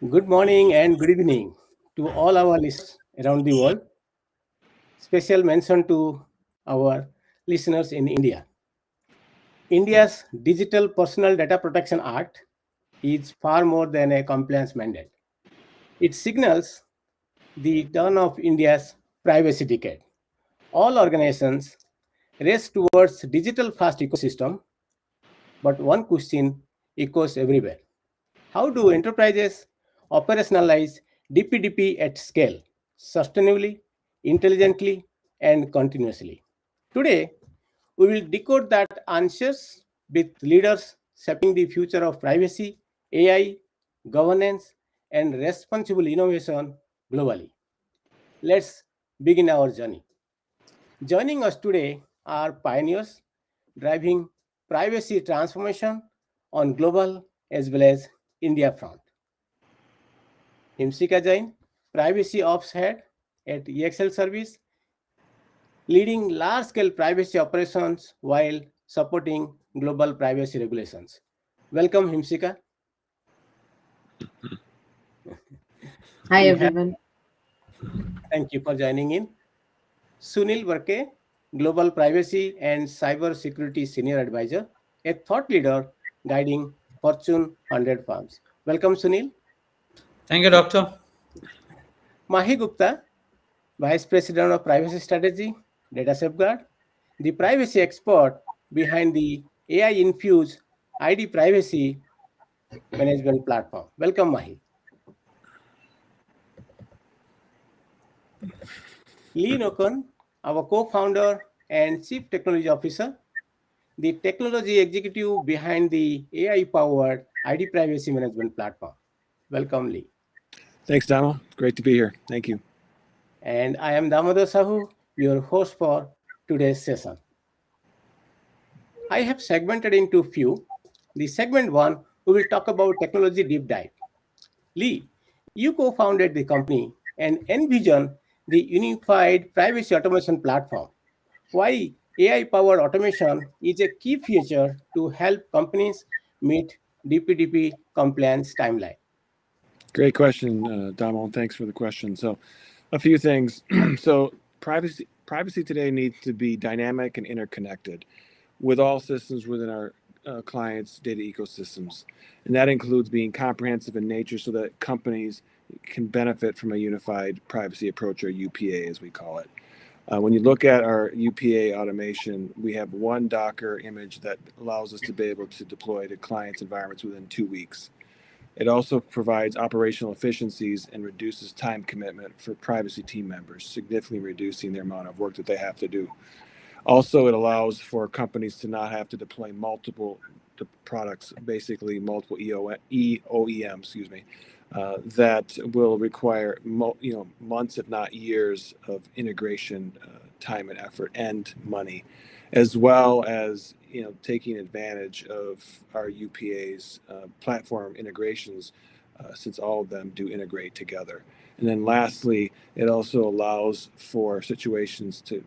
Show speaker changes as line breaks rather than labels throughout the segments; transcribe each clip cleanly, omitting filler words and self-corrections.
Good morning and good evening to all our listeners around the world. Special mention to our listeners in India. India's Digital Personal Data Protection Act is far more than a compliance mandate. It signals the dawn of India's privacy decade. All organizations race towards digital fast ecosystem, but one question echoes everywhere. How do enterprises operationalize DPDP at scale, sustainably, intelligently, and continuously? Today, we will decode that answers with leaders shaping the future of privacy, AI, governance, and responsible innovation globally. Let's begin our journey. Joining us today are pioneers driving privacy transformation on global as well as India front. Himshikha Jain, Privacy Ops Head at EXL Service, leading large-scale privacy operations while supporting global privacy regulations. Welcome, Himshikha.
Hi
We have,
everyone.
thank you for joining in. Sunil Varkey, Global Privacy and Cybersecurity Senior Advisor, a thought leader guiding Fortune 100 firms. Welcome, Sunil.
Thank you, Doctor.
Mahi Gupta, Vice President of Privacy Strategy, Data Safeguard, the privacy expert behind the AI infused ID privacy management platform. Welcome, Mahi. Lee Nocon, our co founder and Chief Technology Officer, the technology executive behind the AI powered ID privacy management platform. Welcome, Lee.
Thanks, Donald. Great to be here. Thank you.
And I am Damodar Sahu, your host for today's session. I have segmented into few. The segment one, we will talk about technology deep dive. Lee, you co-founded the company and envisioned the unified privacy automation platform. Why AI-powered automation is a key feature to help companies meet DPDP compliance timeline.
Great question, Donald. Thanks for the question. So, a few things. So, privacy today needs to be dynamic and interconnected with all systems within our clients' data ecosystems, and that includes being comprehensive in nature, so that companies can benefit from a unified privacy approach, or UPA, as we call it. When you look at our UPA automation, we have one Docker image that allows us to be able to deploy to clients' environments within 2 weeks. It also provides operational efficiencies and reduces time commitment for privacy team members, significantly reducing the amount of work that they have to do. Also, it allows for companies to not have to deploy multiple products, basically multiple OEM, that will require months, if not years, of integration time and effort and money, as well as taking advantage of our UPA's platform integrations, since all of them do integrate together. And then lastly, it also allows for situations to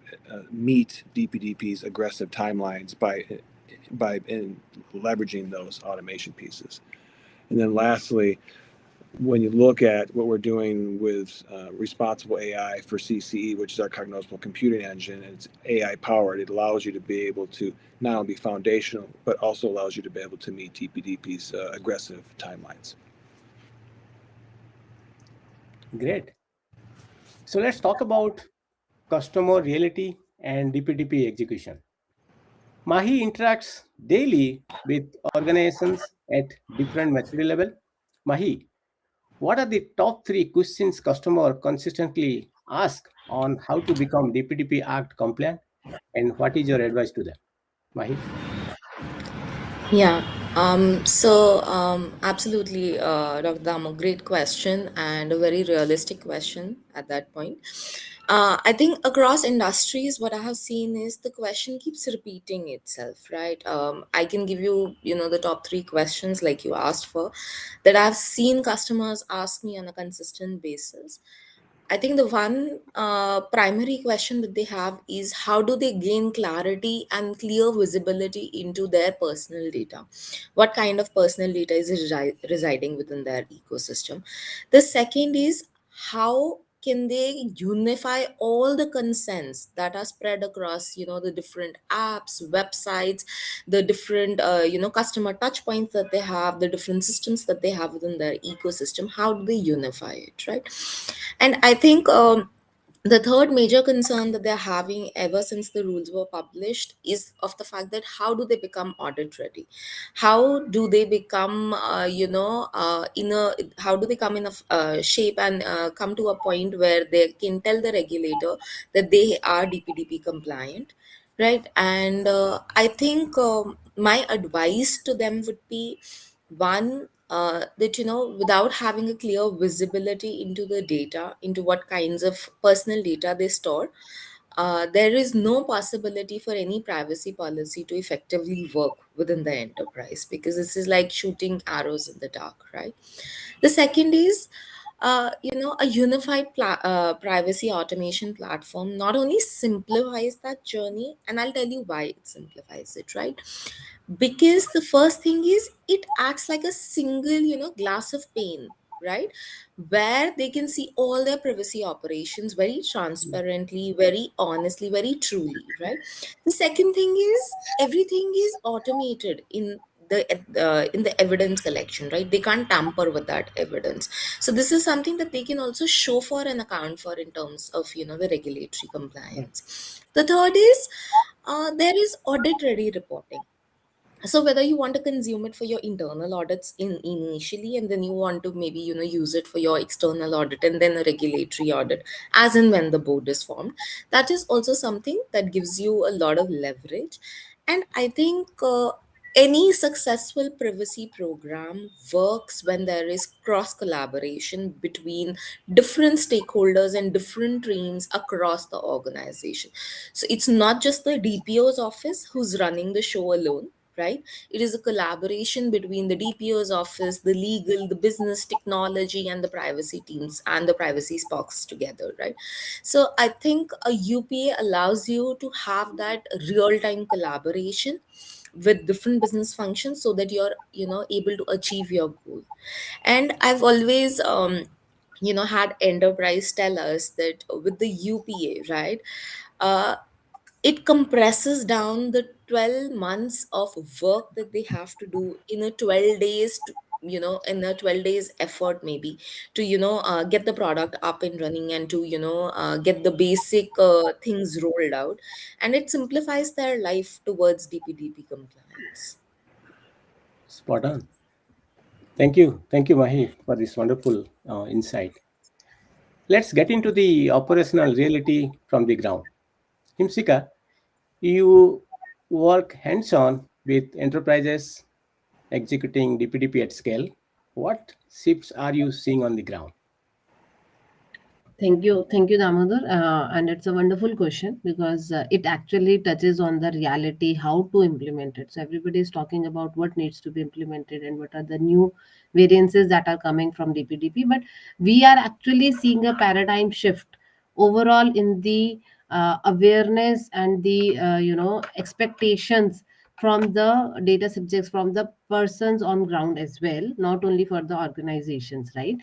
meet DPDP's aggressive timelines by leveraging those automation pieces. And then lastly, when you look at what we're doing with responsible AI for CCE, which is our cognosable computing engine, and it's AI powered, it allows you to be able to not only be foundational, but also allows you to be able to meet DPDP's aggressive timelines.
Great. So let's talk about customer reality and DPDP execution. Mahi interacts daily with organizations at different maturity level. Mahi, what are the top three questions customer consistently ask on how to become DPDP Act compliant, and what is your advice to them? Mahi?
Yeah. Absolutely, Dr. Damo, great question and a very realistic question at that point. I think across industries, what I have seen is the question keeps repeating itself, right? I can give you, the top three questions like you asked for that I've seen customers ask me on a consistent basis. I think the one primary question that they have is how do they gain clarity and clear visibility into their personal data? What kind of personal data is residing within their ecosystem? The second is how can they unify all the consents that are spread across, the different apps, websites, the different, customer touch points that they have, the different systems that they have within their ecosystem? How do they unify it, right? And I think the third major concern that they're having ever since the rules were published is of the fact that how do they become audit ready? How do they become, how do they come in a shape and come to a point where they can tell the regulator that they are DPDP compliant, right? And I think my advice to them would be one, that without having a clear visibility into the data, into what kinds of personal data they store, there is no possibility for any privacy policy to effectively work within the enterprise, because this is like shooting arrows in the dark, right? The second is, a unified privacy automation platform not only simplifies that journey, and I'll tell you why it simplifies it, right? Because the first thing is it acts like a single, glass of pane, right? Where they can see all their privacy operations very transparently, very honestly, very truly, right? The second thing is everything is automated in the evidence collection, right? They can't tamper with that evidence. So this is something that they can also show for and account for in terms of, the regulatory compliance. The third is, there is audit ready reporting. So whether you want to consume it for your internal audits initially, and then you want to maybe, use it for your external audit and then a regulatory audit as and when the board is formed, that is also something that gives you a lot of leverage. And I think any successful privacy program works when there is cross collaboration between different stakeholders and different teams across the organization. So it's not just the DPO's office who's running the show alone, right? It is a collaboration between the DPO's office, the legal, the business, technology, and the privacy teams and the privacy spokes together, right? So I think a UPA allows you to have that real time collaboration with different business functions so that you're, able to achieve your goal. And I've always, had enterprise tell us that with the UPA, right? Uh, it compresses down the 12 months of work that they have to do in a 12 days to, in a 12 days effort maybe to, get the product up and running and to, get the basic things rolled out, and it simplifies their life towards DPDP compliance.
Spot on. Thank you, Mahi, for this wonderful insight. Let's get into the operational reality from the ground. Himshikha, you work hands-on with enterprises executing DPDP at scale. What shifts are you seeing on the ground?
Thank you, Damodar. And it's a wonderful question because it actually touches on the reality, how to implement it. So everybody is talking about what needs to be implemented and what are the new variances that are coming from DPDP. But we are actually seeing a paradigm shift overall in the awareness and the expectations from the data subjects, from the persons on ground as well, not only for the organizations, right?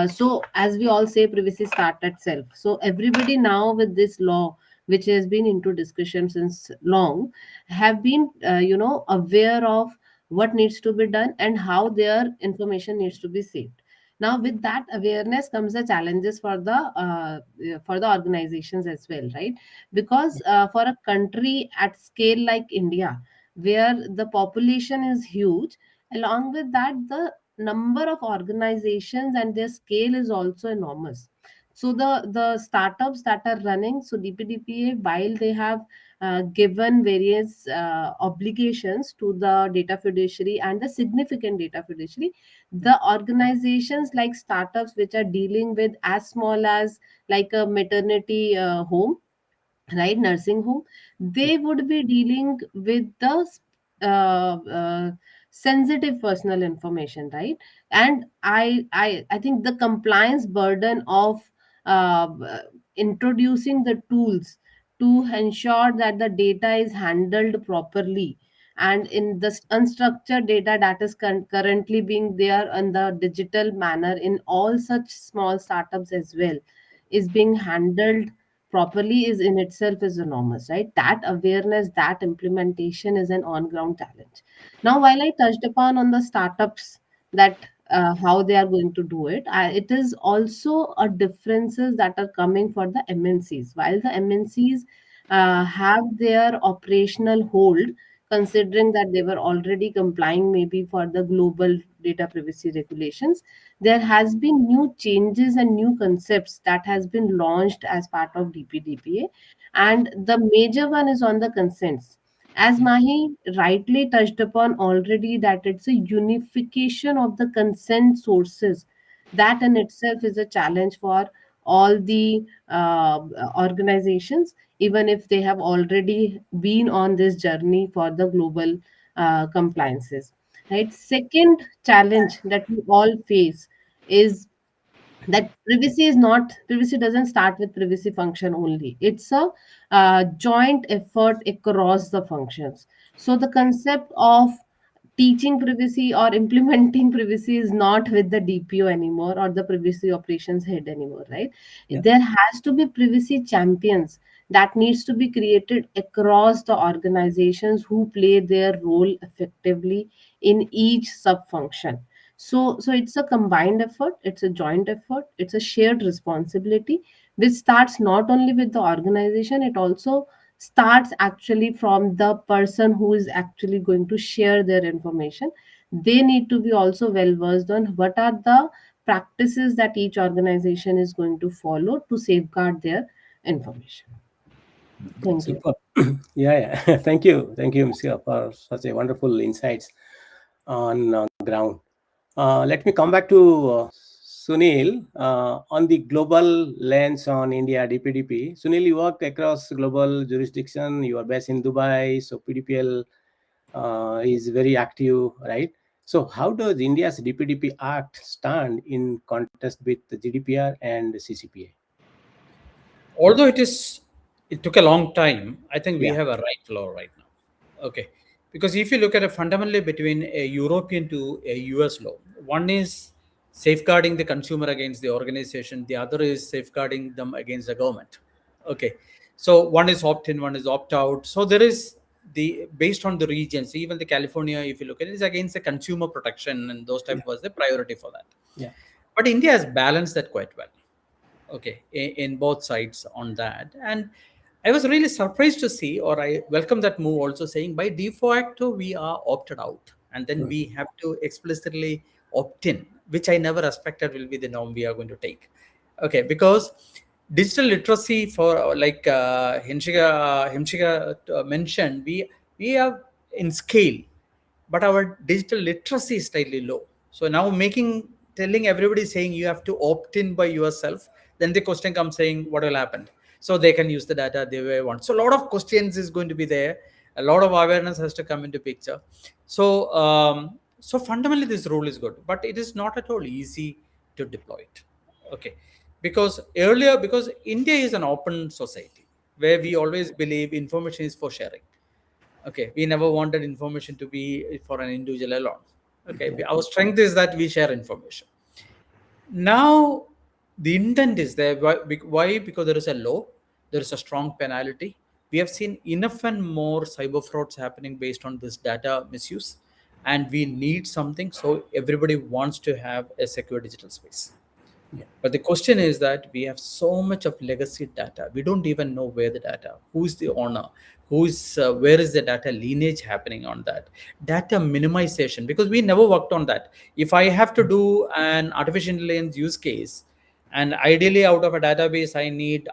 So as we all say, privacy start at self. So everybody now with this law, which has been into discussion since long, have been aware of what needs to be done and how their information needs to be saved. Now with that awareness comes the challenges for the organizations as well, right? Because for a country at scale like India, where the population is huge, along with that the number of organizations and their scale is also enormous. So the startups that are running, so DPDPA, while they have given various obligations to the data fiduciary and the significant data fiduciary, the organizations like startups which are dealing with as small as like a maternity home, right, nursing home, they would be dealing with the sensitive personal information, right? And I think the compliance burden of introducing the tools to ensure that the data is handled properly, and in the unstructured data that is currently being there in the digital manner in all such small startups as well, is being handled properly, is in itself is enormous, right? That awareness, that implementation is an on ground challenge. Now, while I touched upon on the startups, that how they are going to do it, it is also a differences that are coming for the MNCs. While the MNCs have their operational hold, considering that they were already complying maybe for the global data privacy regulations, there has been new changes and new concepts that has been launched as part of DPDPA, and the major one is on the consents. As Mahi rightly touched upon already, that it's a unification of the consent sources. That in itself is a challenge for all the organizations, even if they have already been on this journey for the global compliances. Right. Second challenge that we all face is that privacy doesn't start with privacy function only. It's a joint effort across the functions. So the concept of teaching privacy or implementing privacy is not with the DPO anymore or the privacy operations head anymore, right?
Yeah.
There has to be privacy champions that needs to be created across the organizations who play their role effectively in each sub function. So it's a combined effort, it's a joint effort, it's a shared responsibility, which starts not only with the organization, it also starts actually from the person who is actually going to share their information. They need to be also well versed on what are the practices that each organization is going to follow to safeguard their information. Thank you.
Super. Yeah. Thank you. Thank you, Himshikha, for such a wonderful insights on ground. Let me come back to Sunil on the global lens on India DPDP. Sunil, you work across global jurisdiction. You are based in Dubai, so PDPL is very active, right? So, how does India's DPDP Act stand in contest with the GDPR and CCPA?
Although it took a long time, I think we
Yeah,
have a right law right now. Okay, because if you look at it fundamentally between a European to a US law, one is safeguarding the consumer against the organization, the other is safeguarding them against the government. Okay, so one is opt in, one is opt out. So there is the based on the regions, even the California, if you look at it, is against the consumer protection, and those type
yeah,
was the priority for that.
yeah,
But India has balanced that quite well. Okay, in both sides on that. And I was really surprised to see, or I welcome that move also, saying by default we are opted out and then
mm,
we have to explicitly opt in, which I never expected will be the norm we are going to take. Okay, because digital literacy for like Himshikha mentioned, we have in scale, but our digital literacy is slightly low. So now telling everybody saying you have to opt in by yourself, then the question comes saying what will happen. So they can use the data they way want. So a lot of questions is going to be there. A lot of awareness has to come into picture. So fundamentally this rule is good, but it is not at all easy to deploy it. Okay, because India is an open society where we always believe information is for sharing. Okay, we never wanted information to be for an individual alone. Okay,
yeah,
our strength is that we share information. Now the intent is there. Why? Because there is a law, there is a strong penalty. We have seen enough and more cyber frauds happening based on this data misuse, and we need something. So everybody wants to have a secure digital space.
yeah,
But the question is that we have so much of legacy data. We don't even know where the data, who's the owner, where is the data lineage happening on that. Data minimization, because we never worked on that. If I have to do an artificial intelligence use case, and ideally out of a database,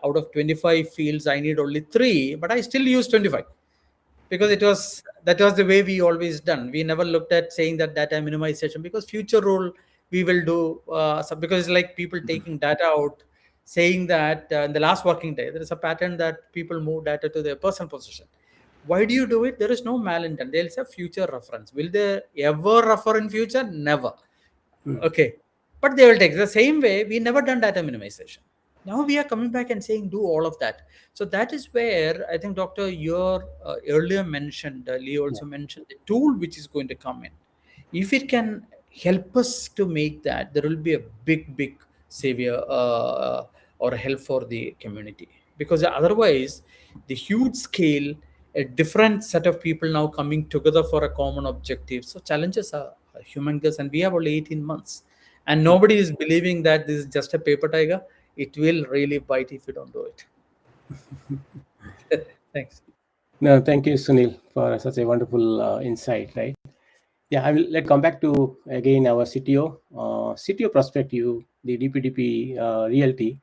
out of 25 fields, I need only 3, but I still use 25 because that was the way we always done. We never looked at saying that data minimization, because future role we will do because it's like people taking data out, saying that in the last working day there is a pattern that people move data to their personal possession. Why do you do it? There is no malintent. They'll say future reference. Will they ever refer in future? Never.
mm,
Okay, but they will take the same way. We never done data minimization. Now we are coming back and saying do all of that. So that is where I think, Doctor, your earlier mentioned, Lee
Yeah.
also mentioned the tool which is going to come in. If it can help us to make that, there will be a big savior or help for the community. Because otherwise, the huge scale, a different set of people now coming together for a common objective. So challenges are humongous, and we have only 18 months. And nobody is believing that this is just a paper tiger. It will really bite if you don't do it. Thanks.
No, thank you, Sunil, for such a wonderful insight, right? Yeah, I will let come back to again our CTO, CTO perspective, the DPDP realty.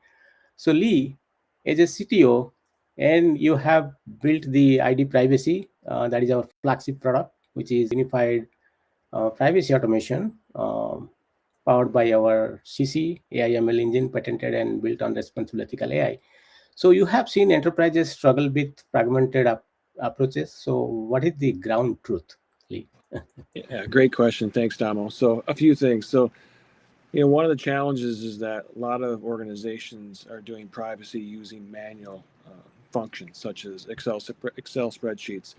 So Lee, as a CTO, and you have built the ID privacy, that is our flagship product, which is unified privacy automation, powered by our CC AI/ML engine, patented and built on responsible ethical AI. So you have seen enterprises struggle with fragmented approaches. So what is the ground truth, Lee?
Yeah, great question. Thanks, Damo. So a few things. So, one of the challenges is that a lot of organizations are doing privacy using manual functions such as Excel spreadsheets.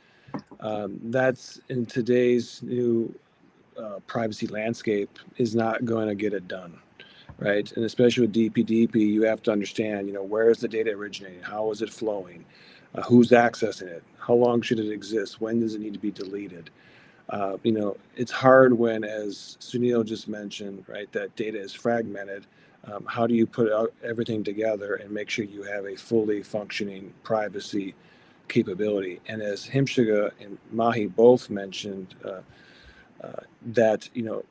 That's in today's new privacy landscape is not going to get it done, right? And especially with DPDP, you have to understand, where is the data originating? How is it flowing? Who's accessing it? How long should it exist? When does it need to be deleted? It's hard when, as Sunil just mentioned, right, that data is fragmented. How do you put everything together and make sure you have a fully functioning privacy capability? And as Himshikha and Mahi both mentioned, that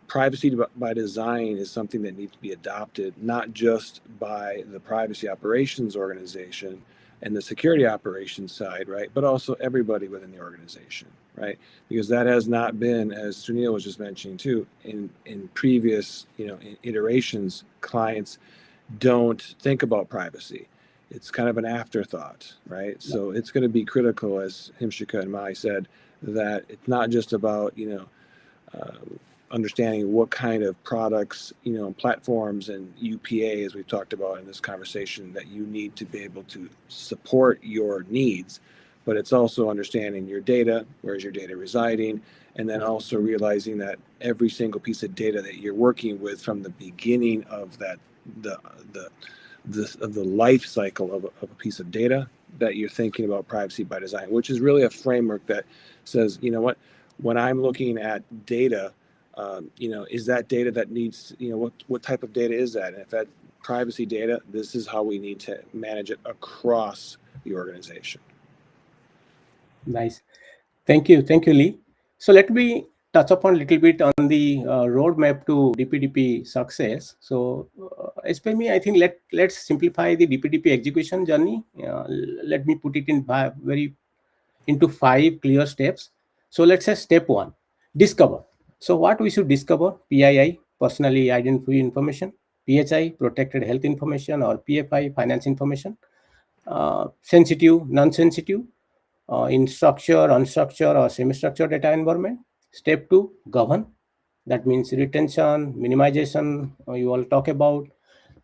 privacy by design is something that needs to be adopted not just by the privacy operations organization and the security operations side, right, but also everybody within the organization, right? Because that has not been, as Sunil was just mentioning too, in previous iterations, clients don't think about privacy. It's kind of an afterthought, right? So it's going to be critical, as Himshikha and Mai said, that it's not just about understanding what kind of products, platforms and UPA, as we've talked about in this conversation, that you need to be able to support your needs. But it's also understanding your data, where's your data residing, and then also realizing that every single piece of data that you're working with from the beginning of that, the life cycle of a piece of data, that you're thinking about privacy by design, which is really a framework that says, when I'm looking at data, is that data that needs, what type of data is that? And if that's privacy data, this is how we need to manage it across the organization.
Nice. Thank you, Lee. So let me touch upon a little bit on the roadmap to DPDP success. So as per me, I think let's simplify the DPDP execution journey. Let me put it in into 5 clear steps. So let's say step 1, discover. So what we should discover: PII, personally identified information; PHI, protected health information; or PFI, finance information; sensitive, non-sensitive, in structure, unstructured, or semi-structured data environment. Step 2, govern. That means retention, minimization, you all talk about,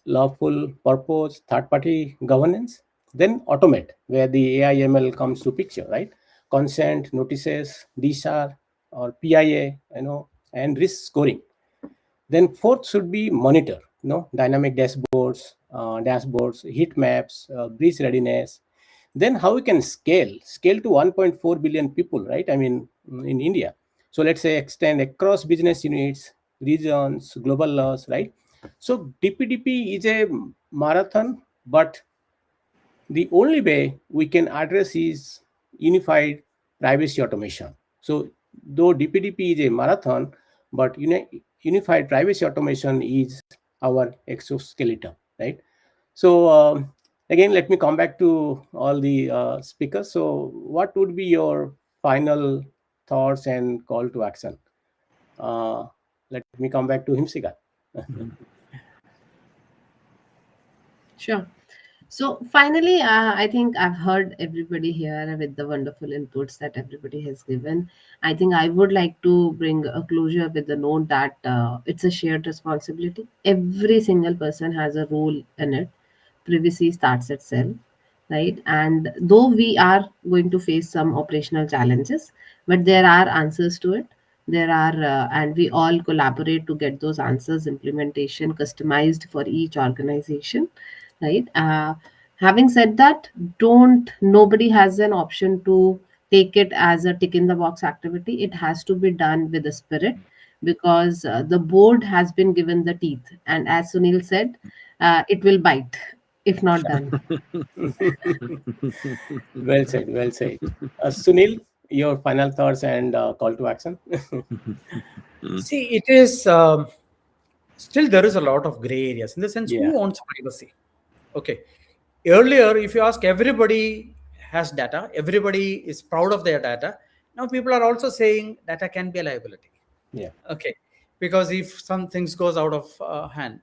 lawful purpose, third-party governance. Then automate, where the AI ML comes to picture, right? Consent, notices, DSAR, or PIA, and risk scoring. Then fourth should be monitor, dynamic dashboards, heat maps, breach readiness. Then how we can scale to 1.4 billion people, right? I mean, in India. So let's say extend across business units, regions, global laws, right? So DPDP is a marathon, but the only way we can address is unified privacy automation. So though DPDP is a marathon, but unified privacy automation is our exoskeleton, right? So again, let me come back to all the speakers. So what would be your final thoughts and call to action? Let me come back to Himshikha.
Sure. So finally, I think I've heard everybody here with the wonderful inputs that everybody has given. I think I would like to bring a closure with the note that it's a shared responsibility. Every single person has a role in it. privacy starts itself, right? And though we are going to face some operational challenges, but there are answers to it. There are, and we all collaborate to get those answers, implementation customized for each organization, right? Having said that, don't nobody has an option to take it as a tick in the box activity. It has to be done with a spirit, because the board has been given the teeth, and as Sunil said, it will bite if not done.
Well said. Well said. Sunil, your final thoughts and call to action.
See, it is still there is a lot of gray areas in the sense
Yeah.
who owns privacy. Okay. Earlier, if you ask, everybody has data, everybody is proud of their data. Now people are also saying data can be a liability.
Yeah.
Okay, because if some things goes out of hand,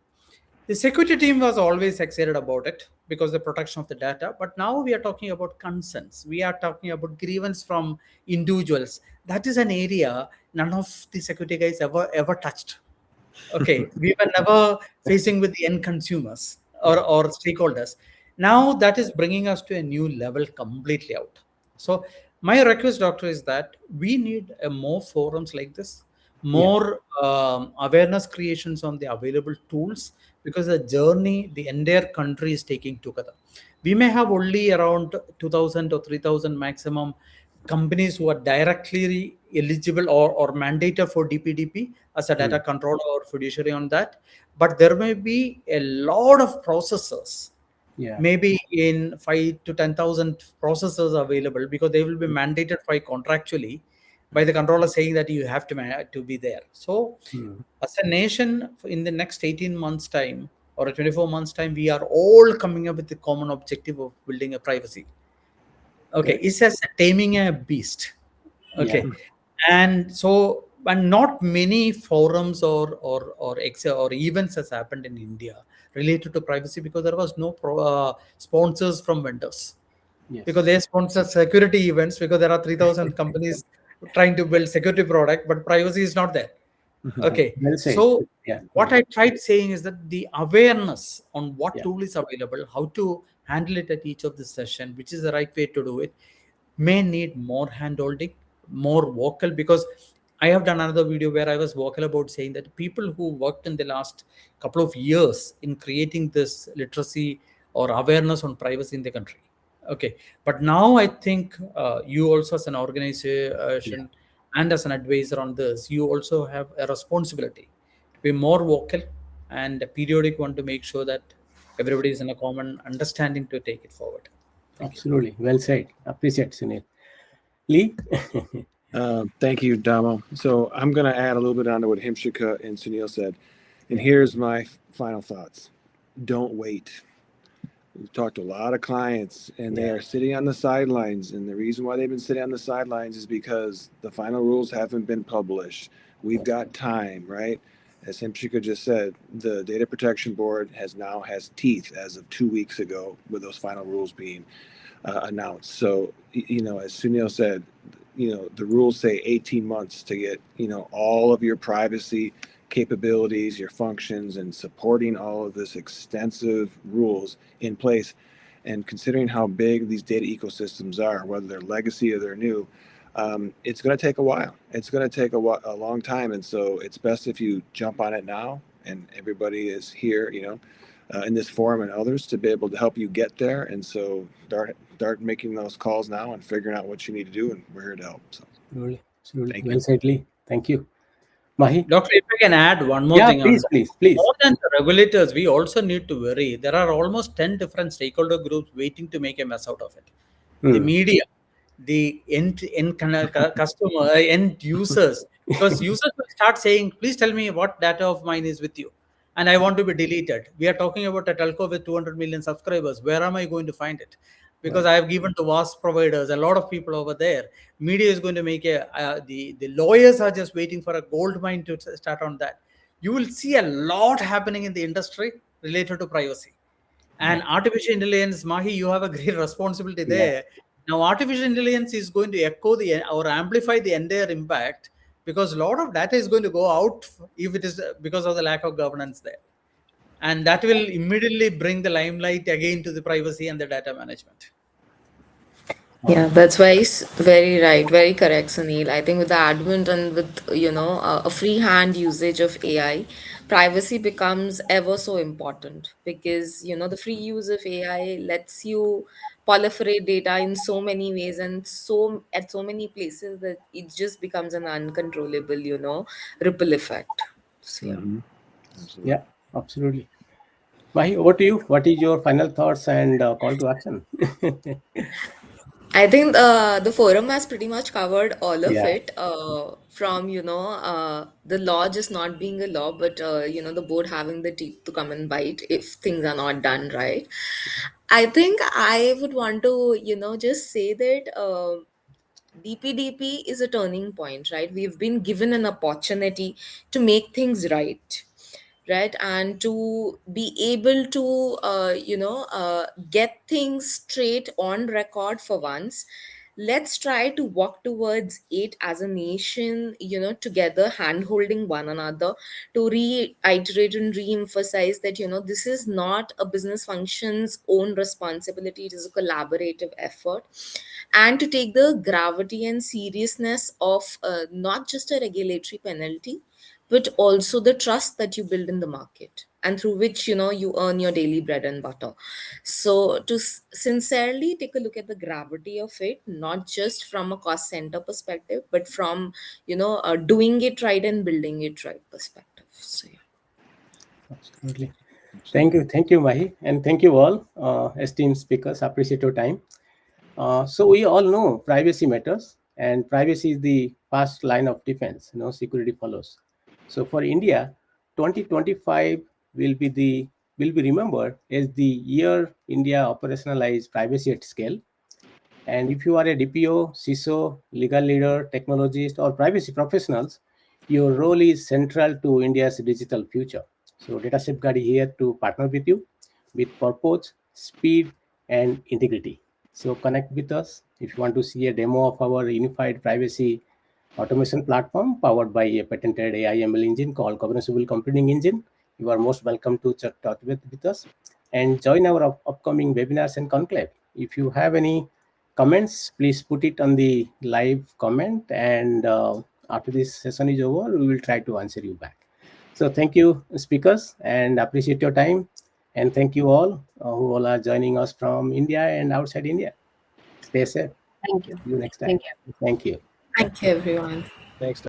the security team was always excited about it because the protection of the data. But now we are talking about concerns, we are talking about grievance from individuals. That is an area none of the security guys ever touched. Okay, we were never facing with the end consumers or stakeholders. Now that is bringing us to a new level completely out. So my request, doctor, is that we need a more forums like this,
Yeah.
more awareness creations on the available tools, because the journey the entire country is taking together. We may have only around 2000 or 3000 maximum companies who are directly eligible or mandated for DPDP as a data controller or fiduciary on that. But there may be a lot of processors,
Yeah.
maybe in 5 to 10,000 processors available, because they will be mandated by contractually by the controller saying that you have to be there. So as a nation, in the next 18 months time or a 24 months time, we are all coming up with the common objective of building a privacy. Okay,
Correct.
it's as taming a beast.
Yeah.
Okay, and so, and not many forums or events has happened in India related to privacy, because there was no sponsors from vendors,
Yes.
because they sponsor security events, because there are 3000 companies trying to build security product, but privacy is not there. Okay,
Well said.
so
Yeah.
what I tried saying is that the awareness on what
Yeah.
tool is available, how to handle it at each of the session, which is the right way to do it, may need more handholding, more vocal. Because I have done another video where I was vocal about saying that people who worked in the last couple of years in creating this literacy or awareness on privacy in the country. Okay, but now I think you also, as an organization and as an advisor on this, you also have a responsibility to be more vocal and a periodic one, to make sure that everybody is in a common understanding to take it forward. Thank you.
Absolutely. Well said. Appreciate, Sunil. Lee?
Thank you, Damo. So I'm going to add a little bit onto what Himshikha and Sunil said. And here's my final thoughts. Don't wait. We've talked to a lot of clients, and they are sitting on the sidelines. And the reason why they've been sitting on the sidelines is because the final rules haven't been published. We've got time, right? As Himshikha just said, the Data Protection Board has teeth as of 2 weeks ago with those final rules being announced. So, as Sunil said, the rules say 18 months to get, all of your privacy capabilities, your functions, and supporting all of this extensive rules in place. And considering how big these data ecosystems are, whether they're legacy or they're new, it's going to take a while. It's going to take a long time. And so it's best if you jump on it now, and everybody is here, in this forum and others to be able to help you get there. And so start making those calls now and figuring out what you need to do, and we're here to help. So
Absolutely. Absolutely.
Thank
Well
you.
said, Lee. Thank you. Mahi?
Doctor, if I can add one more
Yeah,
thing on
please,
that.
please.
More than the regulators, we also need to worry. There are almost 10 different stakeholder groups waiting to make a mess out of it. The media, the end customer, end users, because users will start saying, please tell me what data of mine is with you, and I want to be deleted. We are talking about a telco with 200 million subscribers. Where am I going to find it? Because I have given to vast providers, a lot of people over there. Media is going to make the lawyers are just waiting for a gold mine to start on that. You will see a lot happening in the industry related to privacy. And artificial intelligence, Mahi, you have a great responsibility there. Now, artificial intelligence is going to echo or amplify the entire impact, because a lot of data is going to go out if it is because of the lack of governance there. And that will immediately bring the limelight again to the privacy and the data management.
Yeah, that's very right, very correct, Sunil. I think with the advent and with a free hand usage of AI, privacy becomes ever so important because the free use of AI lets you proliferate data in so many ways and so at so many places that it just becomes an uncontrollable ripple effect. So yeah.
Mm-hmm. Absolutely.
Yeah, absolutely. Mahi, over to you. What is your final thoughts and call to action?
I think the forum has pretty much covered all of
Yeah,
it, from the law just not being a law, but the board having the teeth to come and bite if things are not done right. I think I would want to just say that DPDP is a turning point, right? We've been given an opportunity to make things right, right? And to be able to, get things straight on record for once. Let's try to work towards it as a nation, together, hand holding one another to reiterate and re-emphasize that, this is not a business function's own responsibility, it is a collaborative effort, and to take the gravity and seriousness of not just a regulatory penalty but also the trust that you build in the market and through which you earn your daily bread and butter. So to sincerely take a look at the gravity of it, not just from a cost center perspective but from doing it right and building it right perspective. So yeah.
absolutely.
Absolutely.
Thank you, Mahi, and thank you all, esteemed speakers. Appreciate your time. So we all know privacy matters, and privacy is the first line of defense. Security follows. So for India, 2025 will be remembered as the year India operationalized privacy at scale. And if you are a DPO, CISO, legal leader, technologist, or privacy professionals, your role is central to India's digital future. So Data Safeguard is here to partner with you with purpose, speed, and integrity. So connect with us if you want to see a demo of our unified privacy automation platform powered by a patented AI ML engine called Cognizable Computing Engine. You are most welcome to talk with us and join our upcoming webinars and conclave. If you have any comments, please put it on the live comment, and after this session is over, we will try to answer you back. So thank you, speakers, and appreciate your time. And thank you all who all are joining us from India and outside India. Stay safe.
Thank you.
See you next time.
Thank you.
Thank you.
Thank you, everyone.
Thanks.